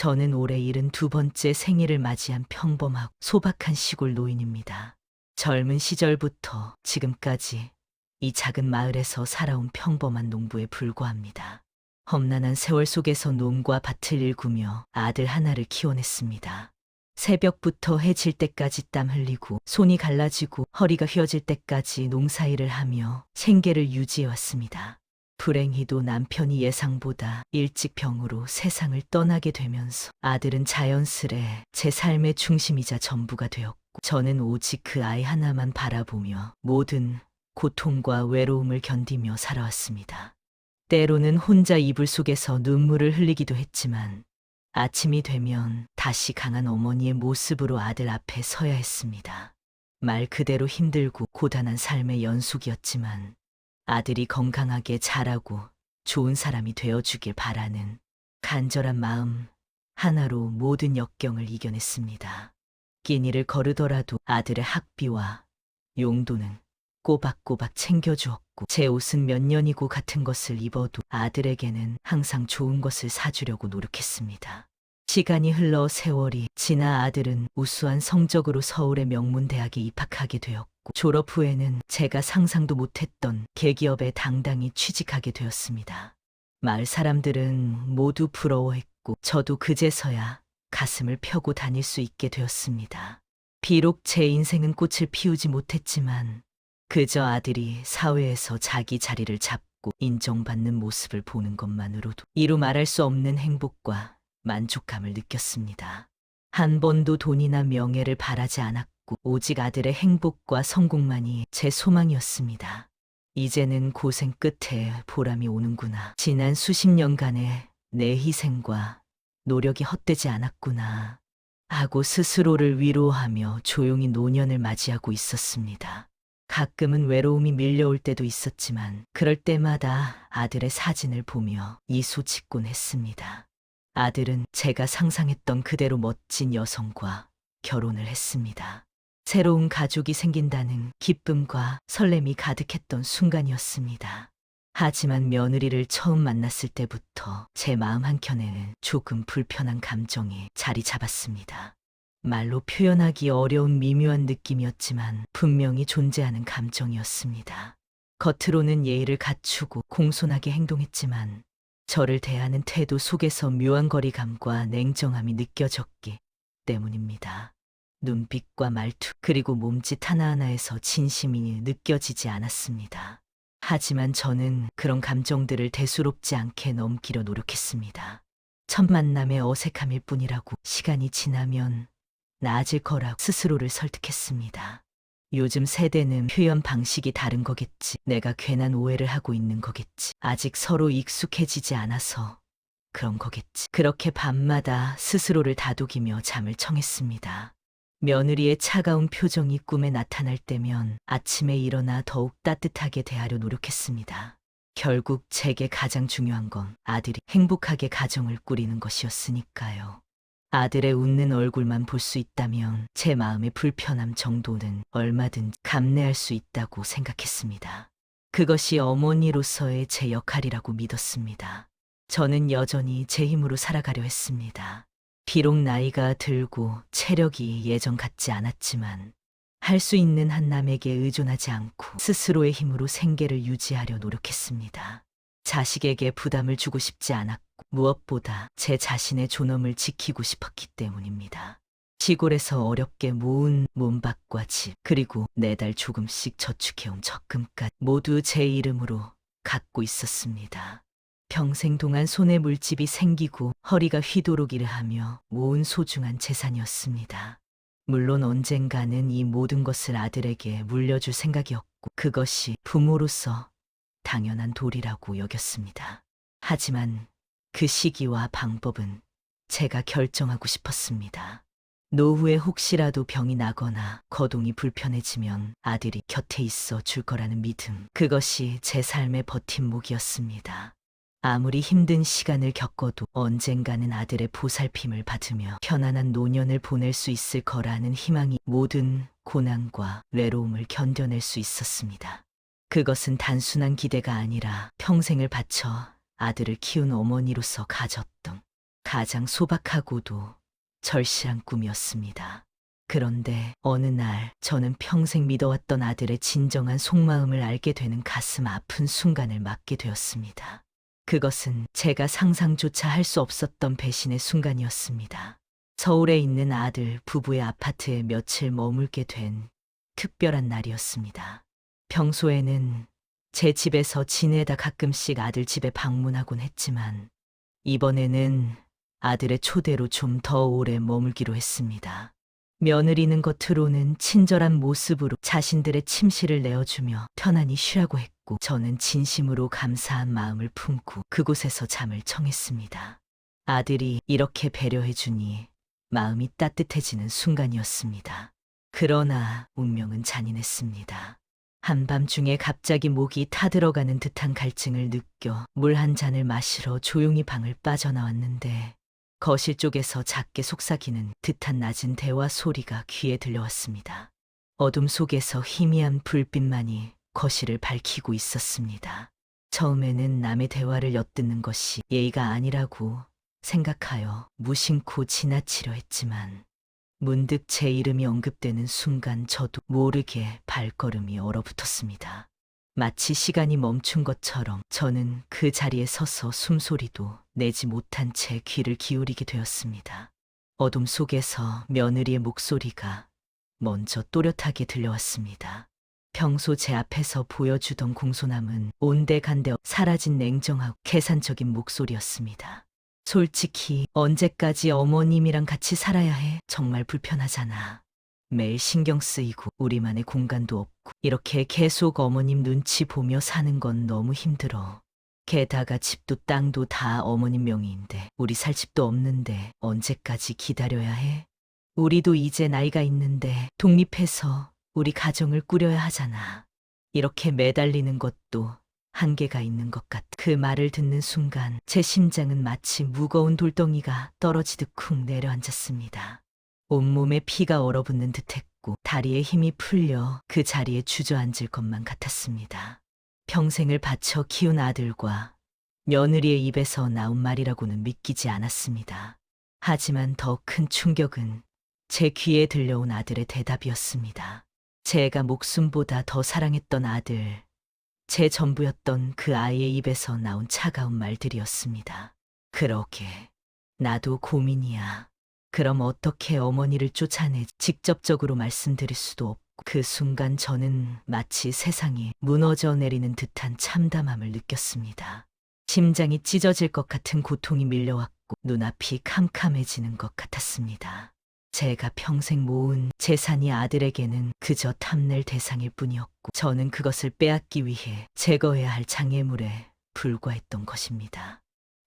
저는 올해 72번째 생일을 맞이한 평범하고 소박한 시골 노인입니다. 젊은 시절부터 지금까지 이 작은 마을에서 살아온 평범한 농부에 불과합니다. 험난한 세월 속에서 농과 밭을 일구며 아들 하나를 키워냈습니다. 새벽부터 해질 때까지 땀 흘리고 손이 갈라지고 허리가 휘어질 때까지 농사일을 하며 생계를 유지해왔습니다. 불행히도 남편이 예상보다 일찍 병으로 세상을 떠나게 되면서 아들은 자연스레 제 삶의 중심이자 전부가 되었고 저는 오직 그 아이 하나만 바라보며 모든 고통과 외로움을 견디며 살아왔습니다. 때로는 혼자 이불 속에서 눈물을 흘리기도 했지만 아침이 되면 다시 강한 어머니의 모습으로 아들 앞에 서야 했습니다. 말 그대로 힘들고 고단한 삶의 연속이었지만 아들이 건강하게 자라고 좋은 사람이 되어주길 바라는 간절한 마음 하나로 모든 역경을 이겨냈습니다. 끼니를 거르더라도 아들의 학비와 용돈은 꼬박꼬박 챙겨주었고 제 옷은 몇 년이고 같은 것을 입어도 아들에게는 항상 좋은 것을 사주려고 노력했습니다. 시간이 흘러 세월이 지나 아들은 우수한 성적으로 서울의 명문대학에 입학하게 되었고 졸업 후에는 제가 상상도 못했던 대기업에 당당히 취직하게 되었습니다. 마을 사람들은 모두 부러워했고 저도 그제서야 가슴을 펴고 다닐 수 있게 되었습니다. 비록 제 인생은 꽃을 피우지 못했지만 그저 아들이 사회에서 자기 자리를 잡고 인정받는 모습을 보는 것만으로도 이루 말할 수 없는 행복과 만족감을 느꼈습니다. 한 번도 돈이나 명예를 바라지 않았고 오직 아들의 행복과 성공만이 제 소망이었습니다. 이제는 고생 끝에 보람이 오는구나. 지난 수십 년간의 내 희생과 노력이 헛되지 않았구나 하고 스스로를 위로하며 조용히 노년을 맞이하고 있었습니다. 가끔은 외로움이 밀려올 때도 있었지만 그럴 때마다 아들의 사진을 보며 미소 짓곤 했습니다. 아들은 제가 상상했던 그대로 멋진 여성과 결혼을 했습니다. 새로운 가족이 생긴다는 기쁨과 설렘이 가득했던 순간이었습니다. 하지만 며느리를 처음 만났을 때부터 제 마음 한켠에는 조금 불편한 감정이 자리 잡았습니다. 말로 표현하기 어려운 미묘한 느낌이었지만 분명히 존재하는 감정이었습니다. 겉으로는 예의를 갖추고 공손하게 행동했지만 저를 대하는 태도 속에서 묘한 거리감과 냉정함이 느껴졌기 때문입니다. 눈빛과 말투 그리고 몸짓 하나하나에서 진심이 느껴지지 않았습니다. 하지만 저는 그런 감정들을 대수롭지 않게 넘기려 노력했습니다. 첫 만남의 어색함일 뿐이라고 시간이 지나면 나아질 거라고 스스로를 설득했습니다. 요즘 세대는 표현 방식이 다른 거겠지. 내가 괜한 오해를 하고 있는 거겠지. 아직 서로 익숙해지지 않아서 그런 거겠지. 그렇게 밤마다 스스로를 다독이며 잠을 청했습니다. 며느리의 차가운 표정이 꿈에 나타날 때면 아침에 일어나 더욱 따뜻하게 대하려 노력했습니다. 결국 제게 가장 중요한 건 아들이 행복하게 가정을 꾸리는 것이었으니까요. 아들의 웃는 얼굴만 볼 수 있다면 제 마음의 불편함 정도는 얼마든지 감내할 수 있다고 생각했습니다. 그것이 어머니로서의 제 역할이라고 믿었습니다. 저는 여전히 제 힘으로 살아가려 했습니다. 비록 나이가 들고 체력이 예전 같지 않았지만 할 수 있는 한 남에게 의존하지 않고 스스로의 힘으로 생계를 유지하려 노력했습니다. 자식에게 부담을 주고 싶지 않았고 무엇보다 제 자신의 존엄을 지키고 싶었기 때문입니다. 시골에서 어렵게 모은 몸밥과 집 그리고 매달 조금씩 저축해온 적금까지 모두 제 이름으로 갖고 있었습니다. 평생 동안 손에 물집이 생기고 허리가 휘도록 일을 하며 모은 소중한 재산이었습니다. 물론 언젠가는 이 모든 것을 아들에게 물려줄 생각이었고 그것이 부모로서 당연한 도리라고 여겼습니다. 하지만 그 시기와 방법은 제가 결정하고 싶었습니다. 노후에 혹시라도 병이 나거나 거동이 불편해지면 아들이 곁에 있어 줄 거라는 믿음, 그것이 제 삶의 버팀목이었습니다. 아무리 힘든 시간을 겪어도 언젠가는 아들의 보살핌을 받으며 편안한 노년을 보낼 수 있을 거라는 희망이 모든 고난과 외로움을 견뎌낼 수 있었습니다. 그것은 단순한 기대가 아니라 평생을 바쳐 아들을 키운 어머니로서 가졌던 가장 소박하고도 절실한 꿈이었습니다. 그런데 어느 날 저는 평생 믿어왔던 아들의 진정한 속마음을 알게 되는 가슴 아픈 순간을 맞게 되었습니다. 그것은 제가 상상조차 할 수 없었던 배신의 순간이었습니다. 서울에 있는 아들 부부의 아파트에 며칠 머물게 된 특별한 날이었습니다. 평소에는 제 집에서 지내다 가끔씩 아들 집에 방문하곤 했지만 이번에는 아들의 초대로 좀 더 오래 머물기로 했습니다. 며느리는 겉으로는 친절한 모습으로 자신들의 침실을 내어주며 편안히 쉬라고 했고 저는 진심으로 감사한 마음을 품고 그곳에서 잠을 청했습니다. 아들이 이렇게 배려해주니 마음이 따뜻해지는 순간이었습니다. 그러나 운명은 잔인했습니다. 한밤중에 갑자기 목이 타들어가는 듯한 갈증을 느껴 물 한 잔을 마시러 조용히 방을 빠져나왔는데 거실 쪽에서 작게 속삭이는 듯한 낮은 대화 소리가 귀에 들려왔습니다. 어둠 속에서 희미한 불빛만이 거실을 밝히고 있었습니다. 처음에는 남의 대화를 엿듣는 것이 예의가 아니라고 생각하여 무심코 지나치려 했지만 문득 제 이름이 언급되는 순간 저도 모르게 발걸음이 얼어붙었습니다. 마치 시간이 멈춘 것처럼 저는 그 자리에 서서 숨소리도 내지 못한 채 귀를 기울이게 되었습니다. 어둠 속에서 며느리의 목소리가 먼저 또렷하게 들려왔습니다. 평소 제 앞에서 보여주던 공손함은 온데간데 사라진 냉정하고 계산적인 목소리였습니다. 솔직히 언제까지 어머님이랑 같이 살아야 해? 정말 불편하잖아. 매일 신경 쓰이고 우리만의 공간도 없고 이렇게 계속 어머님 눈치 보며 사는 건 너무 힘들어. 게다가 집도 땅도 다 어머님 명의인데 우리 살 집도 없는데 언제까지 기다려야 해? 우리도 이제 나이가 있는데 독립해서 우리 가정을 꾸려야 하잖아. 이렇게 매달리는 것도 한계가 있는 것 같아. 그 말을 듣는 순간 제 심장은 마치 무거운 돌덩이가 떨어지듯 쿵 내려앉았습니다. 온몸에 피가 얼어붙는 듯했고 다리에 힘이 풀려 그 자리에 주저앉을 것만 같았습니다. 평생을 바쳐 키운 아들과 며느리의 입에서 나온 말이라고는 믿기지 않았습니다. 하지만 더 큰 충격은 제 귀에 들려온 아들의 대답이었습니다. 제가 목숨보다 더 사랑했던 아들, 제 전부였던 그 아이의 입에서 나온 차가운 말들이었습니다. 그러게, 나도 고민이야. 그럼 어떻게 어머니를 쫓아내? 직접적으로 말씀드릴 수도 없고 그 순간 저는 마치 세상이 무너져 내리는 듯한 참담함을 느꼈습니다. 심장이 찢어질 것 같은 고통이 밀려왔고 눈앞이 캄캄해지는 것 같았습니다. 제가 평생 모은 재산이 아들에게는 그저 탐낼 대상일 뿐이었고 저는 그것을 빼앗기 위해 제거해야 할 장애물에 불과했던 것입니다.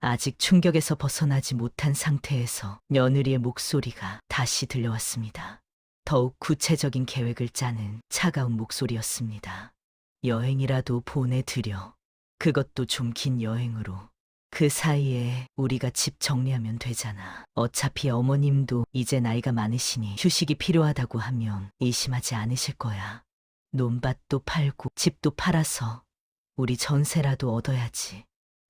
아직 충격에서 벗어나지 못한 상태에서 며느리의 목소리가 다시 들려왔습니다. 더욱 구체적인 계획을 짜는 차가운 목소리였습니다. 여행이라도 보내드려. 그것도 좀 긴 여행으로. 그 사이에 우리가 집 정리하면 되잖아. 어차피 어머님도 이제 나이가 많으시니 휴식이 필요하다고 하면 의심하지 않으실 거야. 논밭도 팔고 집도 팔아서 우리 전세라도 얻어야지.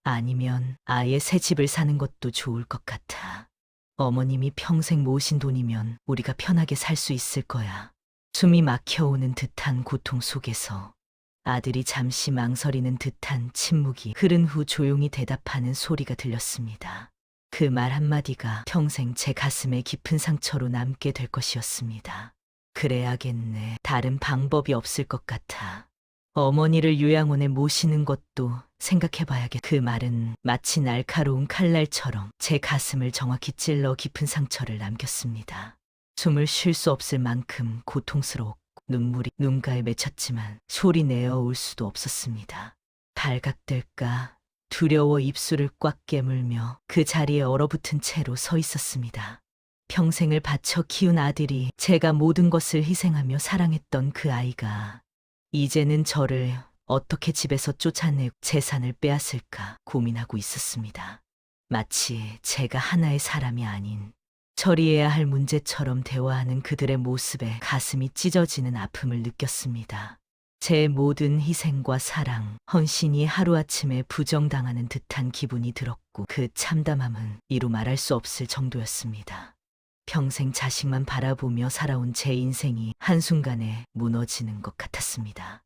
아니면 아예 새 집을 사는 것도 좋을 것 같아. 어머님이 평생 모으신 돈이면 우리가 편하게 살 수 있을 거야. 숨이 막혀오는 듯한 고통 속에서 아들이 잠시 망설이는 듯한 침묵이 흐른 후 조용히 대답하는 소리가 들렸습니다. 그 말 한마디가 평생 제 가슴에 깊은 상처로 남게 될 것이었습니다. 그래야겠네. 다른 방법이 없을 것 같아. 어머니를 요양원에 모시는 것도 생각해봐야겠. 그 말은 마치 날카로운 칼날처럼 제 가슴을 정확히 찔러 깊은 상처를 남겼습니다. 숨을 쉴 수 없을 만큼 고통스러웠고 눈물이 눈가에 맺혔지만 소리 내어 올 수도 없었습니다. 발각될까 두려워 입술을 꽉 깨물며 그 자리에 얼어붙은 채로 서 있었습니다. 평생을 바쳐 키운 아들이 제가 모든 것을 희생하며 사랑했던 그 아이가 이제는 저를 어떻게 집에서 쫓아내고 재산을 빼앗을까 고민하고 있었습니다. 마치 제가 하나의 사람이 아닌 처리해야 할 문제처럼 대화하는 그들의 모습에 가슴이 찢어지는 아픔을 느꼈습니다. 제 모든 희생과 사랑, 헌신이 하루아침에 부정당하는 듯한 기분이 들었고 그 참담함은 이루 말할 수 없을 정도였습니다. 평생 자식만 바라보며 살아온 제 인생이 한순간에 무너지는 것 같았습니다.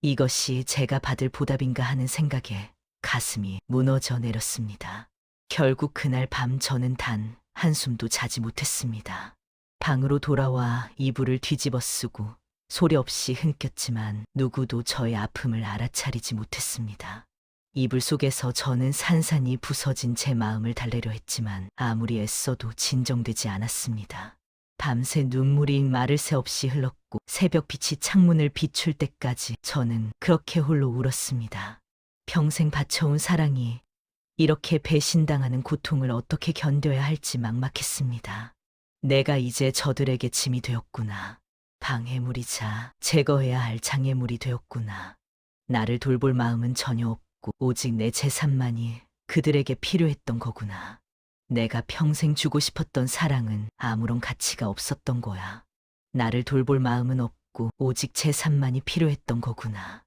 이것이 제가 받을 보답인가 하는 생각에 가슴이 무너져 내렸습니다. 결국 그날 밤 저는 단 한숨도 자지 못했습니다. 방으로 돌아와 이불을 뒤집어 쓰고 소리 없이 흔꼈지만 누구도 저의 아픔을 알아차리지 못했습니다. 이불 속에서 저는 산산이 부서진 제 마음을 달래려 했지만 아무리 애써도 진정되지 않았습니다. 밤새 눈물이 마를 새 없이 흘렀고 새벽빛이 창문을 비출 때까지 저는 그렇게 홀로 울었습니다. 평생 바쳐온 사랑이 이렇게 배신당하는 고통을 어떻게 견뎌야 할지 막막했습니다. 내가 이제 저들에게 짐이 되었구나. 방해물이자 제거해야 할 장애물이 되었구나. 나를 돌볼 마음은 전혀 없고 오직 내 재산만이 그들에게 필요했던 거구나. 내가 평생 주고 싶었던 사랑은 아무런 가치가 없었던 거야. 나를 돌볼 마음은 없고 오직 재산만이 필요했던 거구나.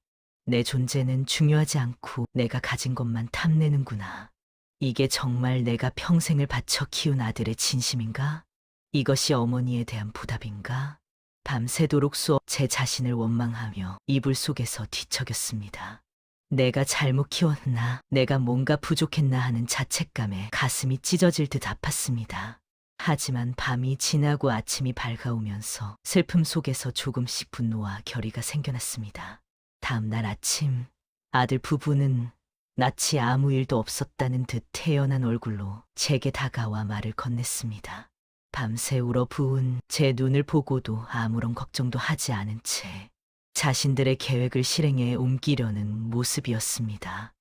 내 존재는 중요하지 않고 내가 가진 것만 탐내는구나. 이게 정말 내가 평생을 바쳐 키운 아들의 진심인가? 이것이 어머니에 대한 보답인가? 밤새도록 제 자신을 원망하며 이불 속에서 뒤척였습니다. 내가 잘못 키웠나, 내가 뭔가 부족했나 하는 자책감에 가슴이 찢어질 듯 아팠습니다. 하지만 밤이 지나고 아침이 밝아오면서 슬픔 속에서 조금씩 분노와 결의가 생겨났습니다. 다음 날 아침, 아들 부부는 낯이 아무 일도 없었다는 듯 태연한 얼굴로 제게 다가와 말을 건넸습니다. 밤새 울어 부은 제 눈을 보고도 아무런 걱정도 하지 않은 채 자신들의 계획을 실행에 옮기려는 모습이었습니다.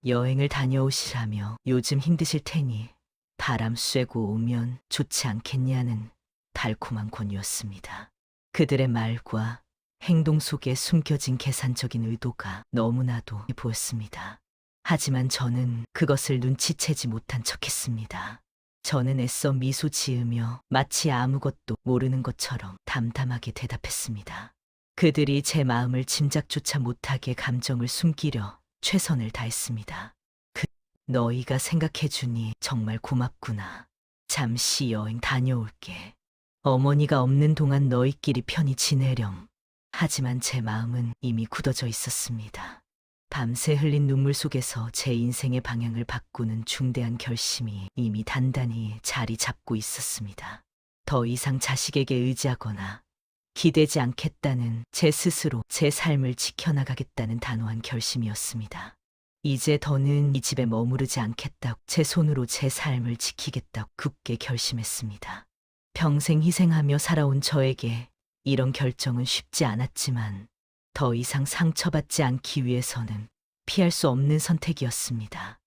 여행을 다녀오시라며 요즘 힘드실 테니 바람 쐬고 오면 좋지 않겠냐는 달콤한 권유였습니다. 그들의 말과 행동 속에 숨겨진 계산적인 의도가 너무나도 보였습니다. 하지만 저는 그것을 눈치채지 못한 척했습니다. 저는 애써 미소 지으며 마치 아무것도 모르는 것처럼 담담하게 대답했습니다. 그들이 제 마음을 짐작조차 못하게 감정을 숨기려 최선을 다했습니다. 너희가 생각해주니 정말 고맙구나. 잠시 여행 다녀올게. 어머니가 없는 동안 너희끼리 편히 지내렴. 하지만 제 마음은 이미 굳어져 있었습니다. 밤새 흘린 눈물 속에서 제 인생의 방향을 바꾸는 중대한 결심이 이미 단단히 자리 잡고 있었습니다. 더 이상 자식에게 의지하거나 기대지 않겠다는 제 스스로 제 삶을 지켜나가겠다는 단호한 결심이었습니다. 이제 더는 이 집에 머무르지 않겠다고 제 손으로 제 삶을 지키겠다고 굳게 결심했습니다. 평생 희생하며 살아온 저에게 이런 결정은 쉽지 않았지만 더 이상 상처받지 않기 위해서는 피할 수 없는 선택이었습니다.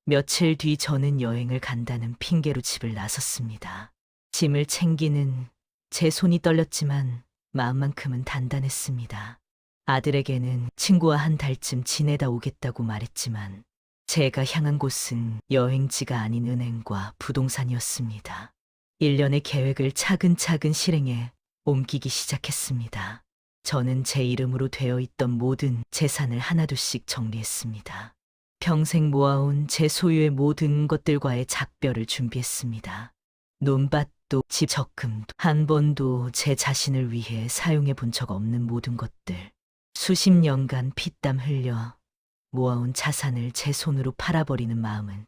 며칠 뒤 저는 여행을 간다는 핑계로 집을 나섰습니다. 짐을 챙기는 제 손이 떨렸지만 마음만큼은 단단했습니다. 아들에게는 친구와 한 달쯤 지내다 오겠다고 말했지만 제가 향한 곳은 여행지가 아닌 은행과 부동산이었습니다. 1년의 계획을 차근차근 실행해 옮기기 시작했습니다. 저는 제 이름으로 되어 있던 모든 재산을 하나둘씩 정리했습니다. 평생 모아온 제 소유의 모든 것들과의 작별을 준비했습니다. 논밭도 집 적금도 한 번도 제 자신을 위해 사용해 본 적 없는 모든 것들. 수십 년간 피땀 흘려 모아온 자산을 제 손으로 팔아버리는 마음은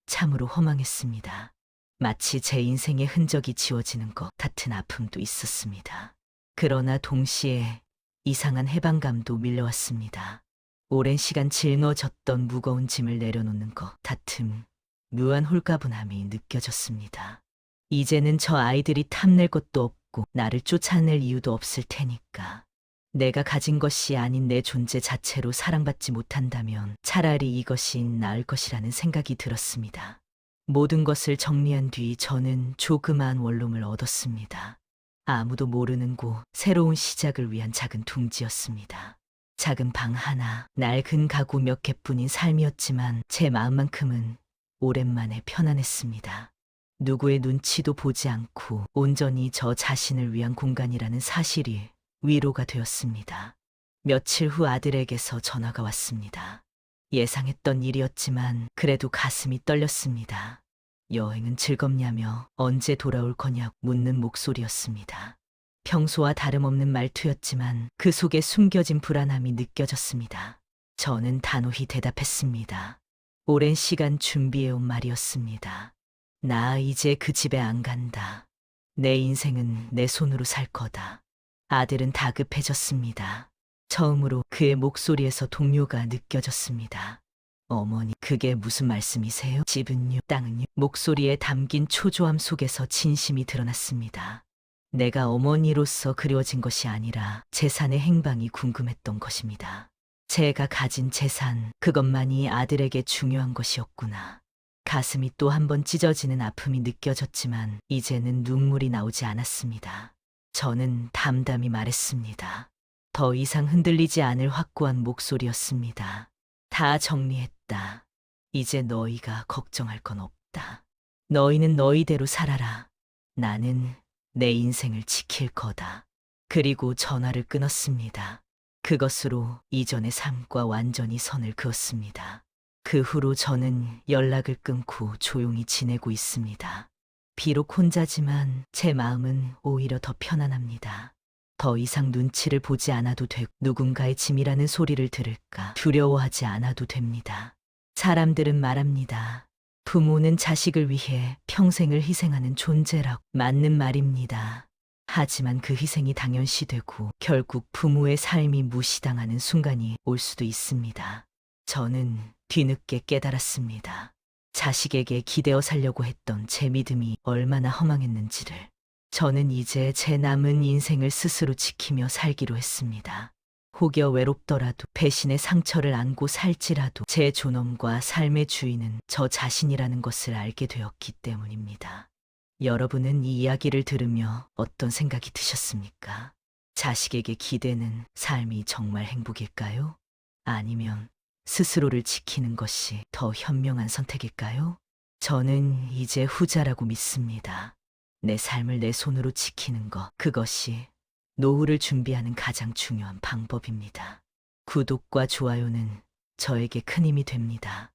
참으로 허망했습니다. 마치 제 인생의 흔적이 지워지는 것 같은 아픔도 있었습니다. 그러나 동시에 이상한 해방감도 밀려왔습니다. 오랜 시간 짊어졌던 무거운 짐을 내려놓는 것 같은 묘한 홀가분함이 느껴졌습니다. 이제는 저 아이들이 탐낼 것도 없고 나를 쫓아낼 이유도 없을 테니까. 내가 가진 것이 아닌 내 존재 자체로 사랑받지 못한다면 차라리 이것이 나을 것이라는 생각이 들었습니다. 모든 것을 정리한 뒤 저는 조그마한 원룸을 얻었습니다. 아무도 모르는 곳, 새로운 시작을 위한 작은 둥지였습니다. 작은 방 하나, 낡은 가구 몇 개뿐인 삶이었지만 제 마음만큼은 오랜만에 편안했습니다. 누구의 눈치도 보지 않고 온전히 저 자신을 위한 공간이라는 사실이 위로가 되었습니다. 며칠 후 아들에게서 전화가 왔습니다. 예상했던 일이었지만 그래도 가슴이 떨렸습니다. 여행은 즐겁냐며 언제 돌아올 거냐고 묻는 목소리였습니다. 평소와 다름없는 말투였지만 그 속에 숨겨진 불안함이 느껴졌습니다. 저는 단호히 대답했습니다. 오랜 시간 준비해온 말이었습니다. 나 이제 그 집에 안 간다. 내 인생은 내 손으로 살 거다. 아들은 다급해졌습니다. 처음으로 그의 목소리에서 동요가 느껴졌습니다. 어머니, 그게 무슨 말씀이세요? 집은요, 땅은요? 목소리에 담긴 초조함 속에서 진심이 드러났습니다. 내가 어머니로서 그리워진 것이 아니라 재산의 행방이 궁금했던 것입니다. 제가 가진 재산, 그것만이 아들에게 중요한 것이었구나. 가슴이 또 한 번 찢어지는 아픔이 느껴졌지만 이제는 눈물이 나오지 않았습니다. 저는 담담히 말했습니다. 더 이상 흔들리지 않을 확고한 목소리였습니다. 다 정리했다. 이제 너희가 걱정할 건 없다. 너희는 너희대로 살아라. 나는 내 인생을 지킬 거다. 그리고 전화를 끊었습니다. 그것으로 이전의 삶과 완전히 선을 그었습니다. 그 후로 저는 연락을 끊고 조용히 지내고 있습니다. 비록 혼자지만 제 마음은 오히려 더 편안합니다. 더 이상 눈치를 보지 않아도 되고 누군가의 짐이라는 소리를 들을까 두려워하지 않아도 됩니다. 사람들은 말합니다. 부모는 자식을 위해 평생을 희생하는 존재라고. 맞는 말입니다. 하지만 그 희생이 당연시되고 결국 부모의 삶이 무시당하는 순간이 올 수도 있습니다. 저는 뒤늦게 깨달았습니다. 자식에게 기대어 살려고 했던 제 믿음이 얼마나 허망했는지를. 저는 이제 제 남은 인생을 스스로 지키며 살기로 했습니다. 혹여 외롭더라도 배신의 상처를 안고 살지라도 제 존엄과 삶의 주인은 저 자신이라는 것을 알게 되었기 때문입니다. 여러분은 이 이야기를 들으며 어떤 생각이 드셨습니까? 자식에게 기대는 삶이 정말 행복일까요? 아니면 스스로를 지키는 것이 더 현명한 선택일까요? 저는 이제 후자라고 믿습니다. 내 삶을 내 손으로 지키는 것, 그것이 노후를 준비하는 가장 중요한 방법입니다. 구독과 좋아요는 저에게 큰 힘이 됩니다.